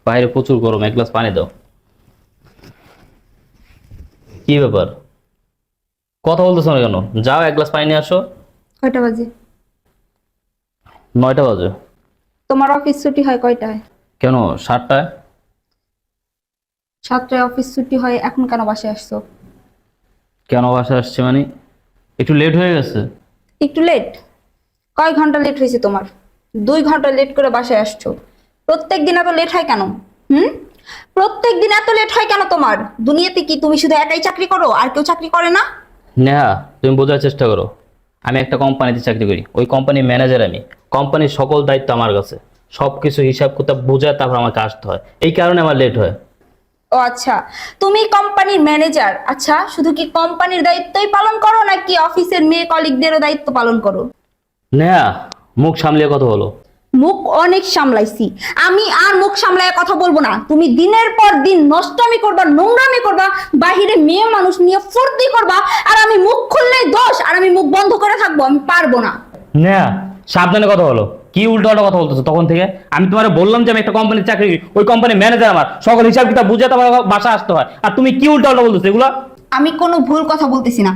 বাইরে প্রচুর গরম, এক গ্লাস পানি দাও। কি ব্যাপার, কথা বলতেছো না কেন? যাও এক গ্লাস পানি নিয়ে আসো। কয়টা বাজে? 9টা বাজে। তোমার অফিস ছুটি হয় কয়টায়? কেন 7টায়? 7টায় অফিস ছুটি হয়, এখন কেন বাসায় আসছো? কেন বাসা আসছে মানে? একটু লেট হয়ে গেছে। একটু লেট? কয় ঘন্টা লেট হয়েছে তোমার? 2 ঘন্টা লেট করে বাসায় আসছো। প্রত্যেক দিন এত লেট হয় কেন? হুম? প্রত্যেক দিন এত লেট হয় কেন তোমার? দুনিয়াতে কি তুমি শুধু একাই চাকরি করো, আর কেউ চাকরি করে না? নেহা, তুমি বোঝার চেষ্টা করো। আমি একটা কোম্পানিতে চাকরি করি, ওই কোম্পানির ম্যানেজার আমি। কোম্পানির সকল দায়িত্ব আমার কাছে। সব কিছু হিসাব কিতাব বোঝায় তারপর আমাকে আসতে হয়, এই কারণে আমার লেট হয়। ও আচ্ছা, তুমি কোম্পানির ম্যানেজার। আচ্ছা, শুধু কি কোম্পানির দায়িত্বই পালন করো নাকি অফিসের মেয়ে কলিগদেরও দায়িত্ব পালন করো? নেহা, মুখ সামলিয়ে কথা বলো। মুখ অনেক সামলাইছি, আমি আর মুখ সামলায় কথা বলবো না। তুমি দিনের পর দিন নষ্টামি করবা, নোংরামি করবা, বাহিরে মেয়ে মানুষ নিয়ে ফুর্তি করবা, আর আমি মুখ খুললেই দোষ, আর আমি মুখ বন্ধ করে থাকবো? আমি পারবো না। নেহা, সাবধানে কথা বলো। কি উল্টোপাল্টা কথা বলতেছো তখন থেকে? আমি তোমারে বললাম যে আমি একটা কোম্পানির চাকরি করি, ওই কোম্পানির ম্যানেজার আমার, সকল হিসাব কিতাব বুঝে তারপর বাসা আসতে হয়, আর তুমি কি উল্টোপাল্টা বলতেছো এগুলো? আমি কোনো ভুল কথা বলতেছি না।